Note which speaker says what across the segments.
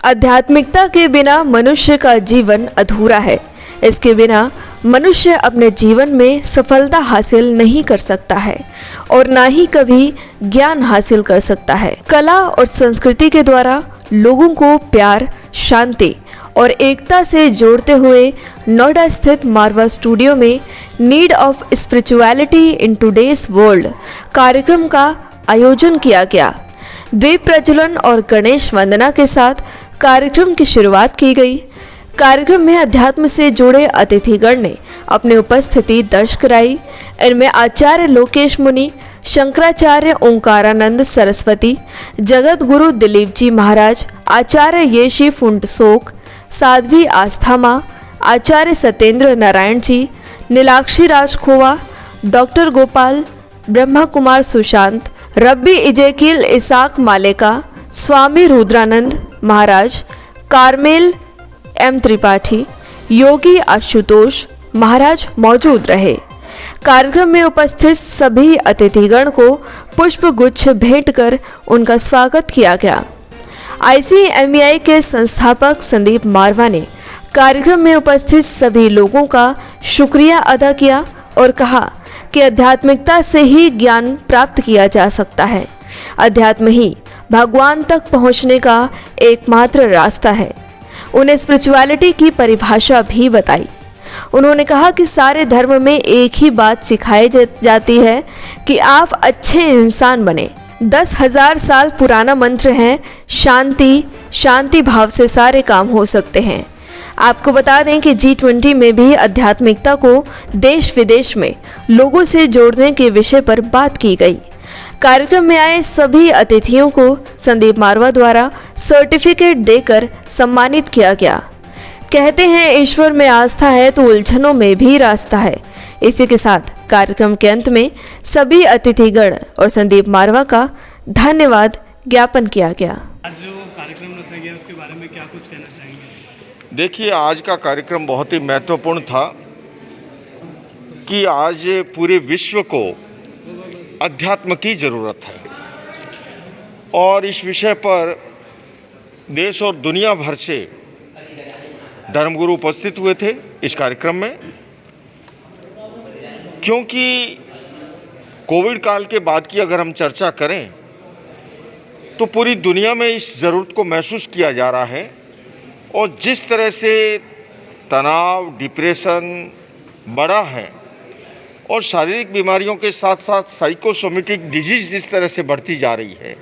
Speaker 1: आध्यात्मिकता के बिना मनुष्य का जीवन अधूरा है। इसके बिना मनुष्य अपने जीवन में सफलता हासिल नहीं कर सकता है और ना ही कभी ज्ञान हासिल कर सकता है। कला और संस्कृति के द्वारा लोगों को प्यार, शांति और एकता से जोड़ते हुए नोएडा स्थित मारवा स्टूडियो में need of spirituality in today's world कार्यक्रम का आयोजन किया गया। दीप प्रज्वलन और गणेश वंदना के साथ कार्यक्रम की शुरुआत की गई। कार्यक्रम में अध्यात्म से जुड़े अतिथिगण ने अपनी उपस्थिति दर्ज कराई। इनमें आचार्य लोकेश मुनि, शंकराचार्य ओंकारानंद सरस्वती, जगत गुरु दिलीप जी महाराज, आचार्य येशी फुंडसोक, साध्वी आस्था माँ, आचार्य सत्येंद्र नारायण जी, नीलाक्षी राज खोवा, डॉक्टर गोपाल, ब्रह्मा कुमार सुशांत, रब्बी इजेकिल इसाक मालेका, स्वामी रुद्रानंद महाराज, कारमेल एम त्रिपाठी, योगी आशुतोष महाराज मौजूद रहे। कार्यक्रम में उपस्थित सभी अतिथिगण को पुष्प गुच्छ भेंट कर उनका स्वागत किया गया। ICMEI के संस्थापक संदीप मारवा ने कार्यक्रम में उपस्थित सभी लोगों का शुक्रिया अदा किया और कहा कि आध्यात्मिकता से ही ज्ञान प्राप्त किया जा सकता है। अध्यात्म ही भगवान तक पहुंचने का एकमात्र रास्ता है। उन्हें स्पिरिचुअलिटी की परिभाषा भी बताई। उन्होंने कहा कि सारे धर्म में एक ही बात सिखाई जाती है कि आप अच्छे इंसान बने। 10,000 साल पुराना मंत्र है, शांति, शांति भाव से सारे काम हो सकते हैं। आपको बता दें कि G20 में भी आध्यात्मिकता को देश विदेश में लोगों से जोड़ने के विषय पर बात की गई। कार्यक्रम में आए सभी अतिथियों को संदीप मारवा द्वारा सर्टिफिकेट देकर सम्मानित किया गया। कहते हैं ईश्वर में आस्था है तो उलझनों में भी रास्ता है। इसी के साथ कार्यक्रम के अंत में सभी अतिथिगण और संदीप मारवा का धन्यवाद ज्ञापन किया गया।
Speaker 2: आज जो कार्यक्रम रखा गया उसके बारे में क्या कुछ कहना चाहेंगे?
Speaker 3: देखिए, आज का कार्यक्रम बहुत ही महत्वपूर्ण था कि आज पूरे विश्व को अध्यात्म की ज़रूरत है और इस विषय पर देश और दुनिया भर से धर्मगुरु उपस्थित हुए थे इस कार्यक्रम में। क्योंकि कोविड काल के बाद की अगर हम चर्चा करें तो पूरी दुनिया में इस ज़रूरत को महसूस किया जा रहा है और जिस तरह से तनाव, डिप्रेशन बढ़ा है और शारीरिक बीमारियों के साथ साथ साइकोसोमेटिक डिजीज़ जिस तरह से बढ़ती जा रही है,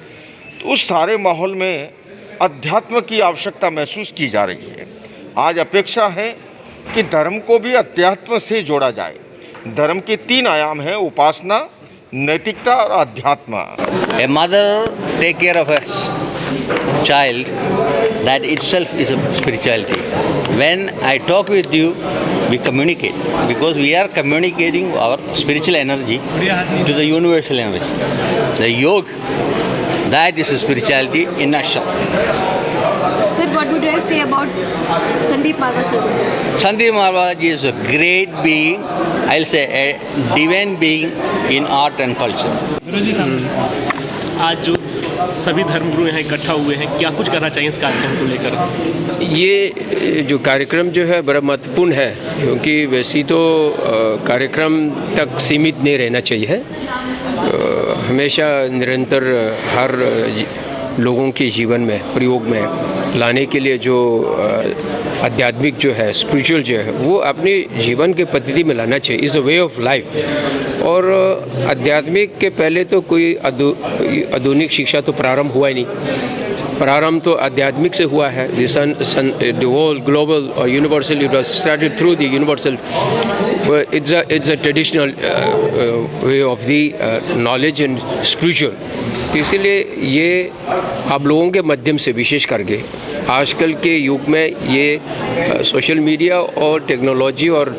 Speaker 3: तो उस सारे माहौल में अध्यात्म की आवश्यकता महसूस की जा रही है। आज अपेक्षा है कि धर्म को भी अध्यात्म से जोड़ा जाए। धर्म के 3 आयाम हैं: उपासना, नैतिकता और अध्यात्म।
Speaker 4: A mother take care of a child, that itself is a spirituality. When I talk with you, we communicate because we are communicating our spiritual energy to the universal energy. The yoga, that is a spirituality in a nutshell.
Speaker 5: Sir, what would you say about Sandeep Marwa sir?
Speaker 4: Sandeep Marwa ji is a great being. I'll say a divine being in art and culture.
Speaker 2: गुरु जी साहब, आज जो सभी धर्मगुरु यहाँ इकट्ठा हुए हैं, क्या कुछ करना चाहिए इस कार्यक्रम को लेकर?
Speaker 6: ये जो कार्यक्रम जो है बड़ा महत्वपूर्ण है, क्योंकि वैसे तो कार्यक्रम तक सीमित नहीं रहना चाहिए। हमेशा निरंतर हर लोगों के जीवन में प्रयोग में लाने के लिए जो आध्यात्मिक जो है, स्पिरिचुअल जो है, वो अपने जीवन के पद्धति में लाना चाहिए। Is a way of life. और आध्यात्मिक के पहले तो कोई आधुनिक शिक्षा तो प्रारंभ हुआ ही नहीं। प्रारंभ तो आध्यात्मिक से हुआ है। द होल ग्लोबल और universal, it was started through the universal. It's a traditional way of the knowledge and spiritual. तो इसीलिए ये आप लोगों के माध्यम से विशेष करके आजकल के युग में ये सोशल मीडिया और टेक्नोलॉजी और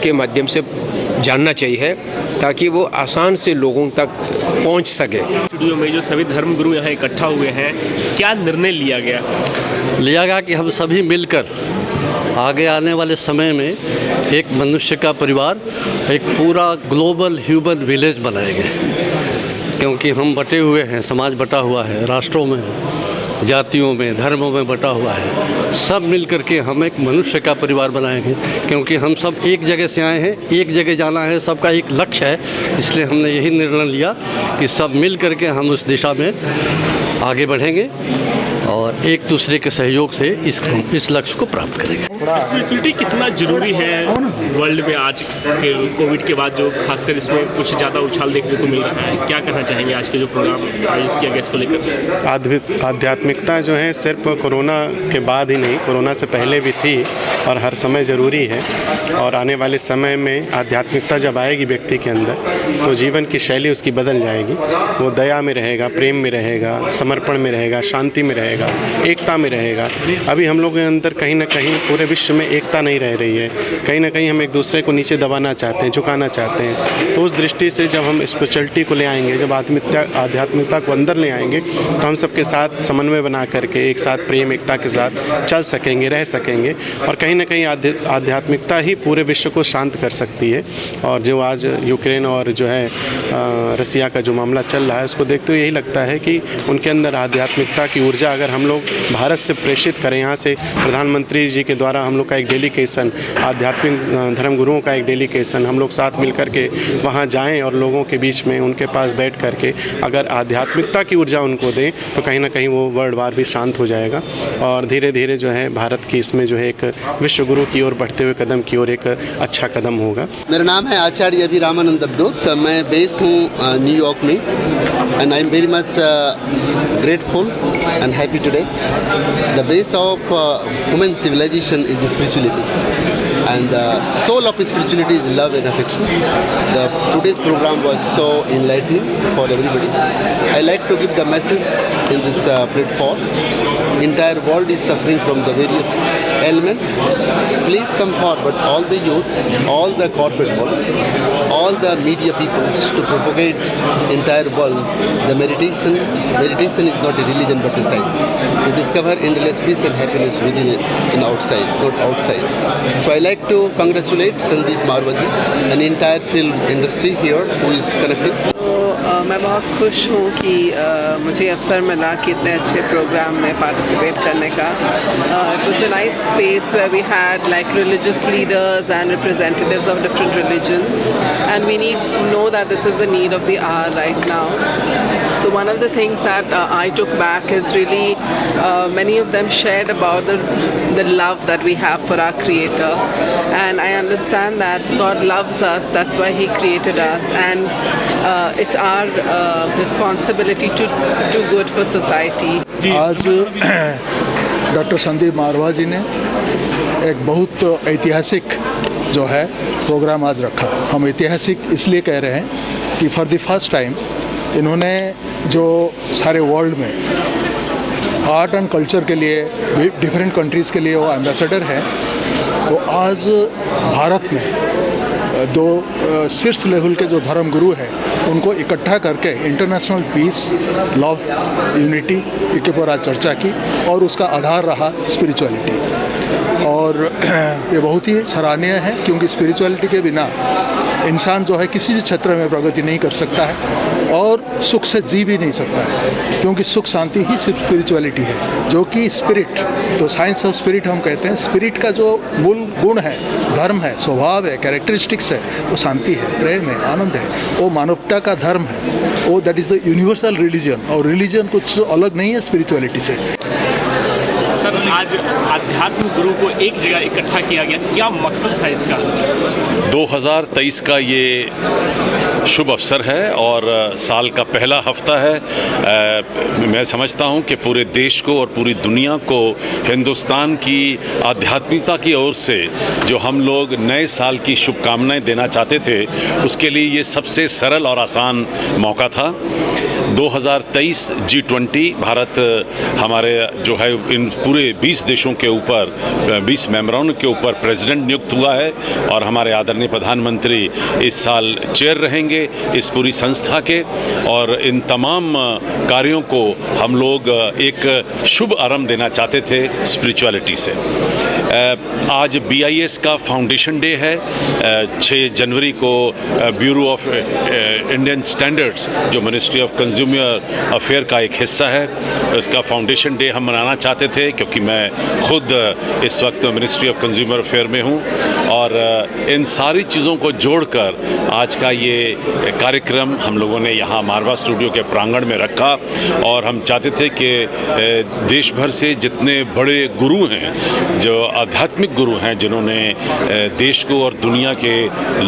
Speaker 6: के माध्यम से जानना चाहिए ताकि वो आसान से लोगों तक पहुंच सके।
Speaker 2: स्टूडियो में जो सभी धर्मगुरु यहाँ इकट्ठा हुए हैं, क्या निर्णय लिया गया
Speaker 7: कि हम सभी मिलकर आगे आने वाले समय में एक मनुष्य का परिवार, एक पूरा ग्लोबल ह्यूमन विलेज बनाएंगे। क्योंकि हम बटे हुए हैं, समाज बटा हुआ है, राष्ट्रों में जातियों में, धर्मों में बटा हुआ है। सब मिल करके हम एक मनुष्य का परिवार बनाएंगे, क्योंकि हम सब एक जगह से आए हैं, एक जगह जाना है, सबका एक लक्ष्य है। इसलिए हमने यही निर्णय लिया कि सब मिल करके हम उस दिशा में आगे बढ़ेंगे और एक दूसरे के सहयोग से इस लक्ष्य को प्राप्त करेंगे।
Speaker 2: स्पिरिचुअलिटी कितना जरूरी है वर्ल्ड में आज के कोविड के बाद, जो खासकर इसमें कुछ ज़्यादा उछाल देखने को मिल रहा है? क्या कहना चाहेंगे आज के जो प्रोग्राम आयोजित किया गया इसको लेकर?
Speaker 8: आध्यात्मिकता जो है सिर्फ कोरोना के बाद ही नहीं, कोरोना से पहले भी थी और हर समय ज़रूरी है। और आने वाले समय में आध्यात्मिकता जब आएगी व्यक्ति के अंदर तो जीवन की शैली उसकी बदल जाएगी। वो दया में रहेगा, प्रेम में रहेगा, समर्पण में रहेगा, शांति में रहेगा, एकता में रहेगा। अभी हम लोगों के अंदर कहीं ना कहीं पूरे विश्व में एकता नहीं रह रही है। कहीं ना कहीं हम एक दूसरे को नीचे दबाना चाहते हैं, झुकाना चाहते हैं। तो उस दृष्टि से जब हम स्पिरिचुअलिटी को ले आएंगे, जब आध्यात्मिकता को अंदर ले आएंगे, तो हम सबके साथ समन्वय बना करके एक साथ प्रेम एकता के साथ चल सकेंगे, रह सकेंगे। और कहीं ना कहीं आध्यात्मिकता ही पूरे विश्व को शांत कर सकती है। और जो आज यूक्रेन और जो है रसिया का जो मामला चल रहा है, उसको देखते हुए यही लगता है कि उनके अंदर आध्यात्मिकता की ऊर्जा अगर हम लोग भारत से प्रेषित करें, यहाँ से प्रधानमंत्री जी के द्वारा हम लोग का एक डेलीगेशन, आध्यात्मिक धर्म गुरुओं का एक डेलीगेशन, हम लोग साथ मिल कर के वहाँ जाएं और लोगों के बीच में उनके पास बैठ कर के अगर आध्यात्मिकता की ऊर्जा उनको दें, तो कहीं ना कहीं वो वर्ल्ड वार भी शांत हो जाएगा। और धीरे धीरे जो है भारत की इसमें जो है एक विश्व गुरु की ओर बढ़ते हुए कदम की ओर एक अच्छा कदम होगा।
Speaker 9: मेरा नाम है आचार्य अभी रामानंद अब्दोत। मैं बेस हूँ न्यूयॉर्क में and I am very much grateful and happy today. The base of human civilization is spirituality, and the soul of spirituality is love and affection. Today's program was so enlightening for everybody. I like to give the message in this platform. Entire world is suffering from the various ailments. Please come forward, all the youth, all the corporate world, all the media peoples, to propagate entire world. The meditation is not a religion but a science. To discover endless peace and happiness within it and outside, not outside. So I like to congratulate Sandeep Marwaji and entire film industry here who is connected.
Speaker 10: मैं बहुत खुश हूँ कि मुझे अवसर मिला कि इतने अच्छे प्रोग्राम में पार्टिसिपेट करने का। It was a nice space where we had like religious leaders and representatives of different religions, and we know that this is the need of the hour right now. So one of the things that I took back is really many of them shared about the love that we have for our Creator, and I understand that God loves us, that's why He created us, and it's our responsibility to do good for society.
Speaker 11: आज doctor Sandeep मारवा जी ने एक बहुत ऐतिहासिक जो है programme आज रखा। हम ऐतिहासिक इसलिए कह रहे हैं कि फॉर द फर्स्ट टाइम इन्होंने जो सारे वर्ल्ड में आर्ट एंड कल्चर के लिए डिफरेंट कंट्रीज़ के लिए वो एम्बेसडर हैं, तो आज भारत में दो शीर्ष लेवल के जो धर्म गुरु हैं उनको इकट्ठा करके इंटरनेशनल पीस, लव, यूनिटी के ऊपर आज चर्चा की और उसका आधार रहा स्पिरिचुअलिटी। और ये बहुत ही सराहनीय है, क्योंकि स्पिरिचुअलिटी के बिना इंसान जो है किसी भी क्षेत्र में प्रगति नहीं कर सकता है और सुख से जी भी नहीं सकता है, क्योंकि सुख शांति ही सिर्फ स्पिरिचुअलिटी है, जो कि स्पिरिट, तो साइंस ऑफ स्पिरिट हम कहते हैं। स्पिरिट का जो मूल गुण है, धर्म है, स्वभाव है, कैरेक्टरिस्टिक्स है, वो शांति है, प्रेम है, आनंद है, वो मानवता का धर्म है, वो that is the universal religion. और रिलीजन कुछ अलग नहीं है स्पिरिचुअलिटी से।
Speaker 2: सर, आज आध्यात्मिक गुरु को एक जगह इकट्ठा किया गया, क्या मकसद था इसका?
Speaker 12: 2023 का ये शुभ अवसर है और साल का पहला हफ्ता है। मैं समझता हूँ कि पूरे देश को और पूरी दुनिया को हिंदुस्तान की आध्यात्मिकता की ओर से जो हम लोग नए साल की शुभकामनाएं देना चाहते थे, उसके लिए ये सबसे सरल और आसान मौका था। 2023 G20 भारत हमारे जो है इन पूरी पूरे 20 देशों के ऊपर 20 मेंबरों के ऊपर प्रेसिडेंट नियुक्त हुआ है और हमारे आदरणीय प्रधानमंत्री इस साल चेयर रहेंगे इस पूरी संस्था के। और इन तमाम कार्यों को हम लोग एक शुभ आरंभ देना चाहते थे स्पिरिचुअलिटी से। आज BIS का फाउंडेशन डे है। 6 जनवरी को ब्यूरो ऑफ इंडियन स्टैंडर्ड्स जो मिनिस्ट्री ऑफ कंज्यूमर अफेयर का एक हिस्सा है, उसका फाउंडेशन डे हम मनाना चाहते थे क्योंकि मैं खुद इस वक्त मिनिस्ट्री ऑफ कंज्यूमर अफेयर में हूँ। और इन सारी चीज़ों को जोड़कर आज का ये कार्यक्रम हम लोगों ने यहाँ मारवा स्टूडियो के प्रांगण में रखा। और हम चाहते थे कि देश भर से जितने बड़े गुरु हैं, जो आध्यात्मिक गुरु हैं, जिन्होंने देश को और दुनिया के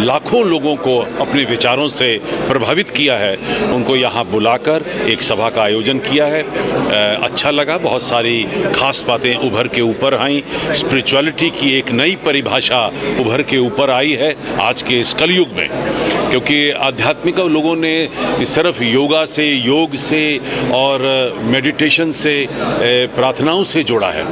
Speaker 12: लाखों लोगों को अपने विचारों से प्रभावित किया है, उनको यहाँ बुलाकर एक सभा का आयोजन किया है। अच्छा लगा, बहुत सारी खास बातें उभर के ऊपर आईं। स्पिरिचुअलिटी की एक नई परिभाषा उभर के ऊपर आई है आज के इस कलयुग में, क्योंकि आध्यात्मिक लोगों ने सिर्फ योगा से, योग से और मेडिटेशन से, प्रार्थनाओं से जोड़ा है।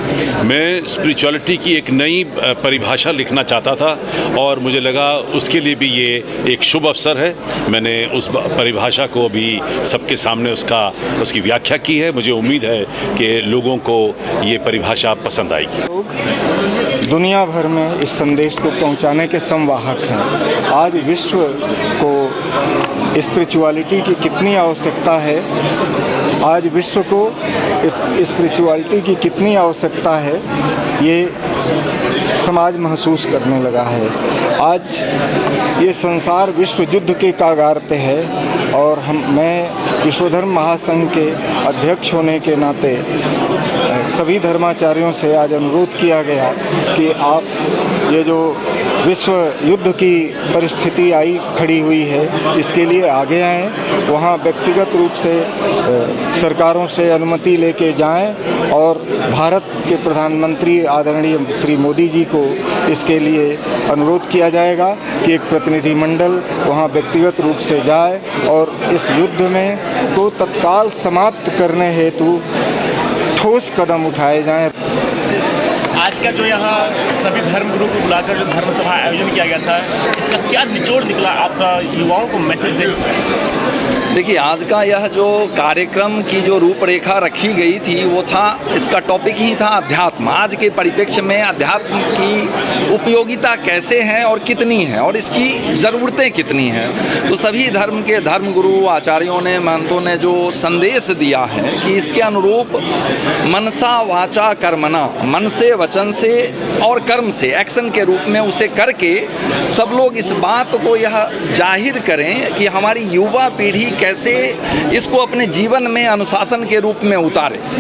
Speaker 12: मैं स्पिरिचुअलिटी की एक नई परिभाषा लिखना चाहता था और मुझे लगा उसके लिए भी ये एक शुभ अवसर है। मैंने उस परिभाषा को भी सबके सामने उसकी व्याख्या की है। मुझे उम्मीद है कि लोगों को ये परिभाषा पसंद आएगी।
Speaker 13: दुनिया भर में इस संदेश को पहुंचाने के संवाहक हैं। आज विश्व को स्पिरिचुअलिटी की कितनी आवश्यकता है, आज विश्व को स्पिरिचुअलिटी की कितनी आवश्यकता है, ये समाज महसूस करने लगा है। आज ये संसार विश्व युद्ध के कागार पे है और मैं विश्व धर्म महासंघ के अध्यक्ष होने के नाते सभी धर्माचार्यों से आज अनुरोध किया गया कि आप ये जो विश्व युद्ध की परिस्थिति आई खड़ी हुई है, इसके लिए आगे आएँ, वहाँ व्यक्तिगत रूप से सरकारों से अनुमति लेके जाएं और भारत के प्रधानमंत्री आदरणीय श्री मोदी जी को इसके लिए अनुरोध किया जाएगा कि एक प्रतिनिधिमंडल वहाँ व्यक्तिगत रूप से जाए और इस युद्ध में को तत्काल समाप्त करने हेतु ठोस कदम उठाए जाएं।
Speaker 2: आज का जो यहाँ सभी धर्मगुरु को बुलाकर जो धर्म सभा आयोजन किया गया था, इसका क्या निचोड़ निकला, आप युवाओं को मैसेज दें?
Speaker 14: देखिए, आज का यह जो कार्यक्रम की जो रूपरेखा रखी गई थी वो था, इसका टॉपिक ही था अध्यात्म। आज के परिप्रेक्ष्य में अध्यात्म की उपयोगिता कैसे है और कितनी है और इसकी ज़रूरतें कितनी हैं। तो सभी धर्म के धर्मगुरु आचार्यों ने, महंतों ने जो संदेश दिया है कि इसके अनुरूप मनसा वाचा कर्मणा, मन से, वचन से और कर्म से, एक्शन के रूप में उसे करके सब लोग इस बात को यह जाहिर करें कि हमारी युवा पीढ़ी कैसे इसको अपने जीवन में अनुशासन के रूप में उतारे।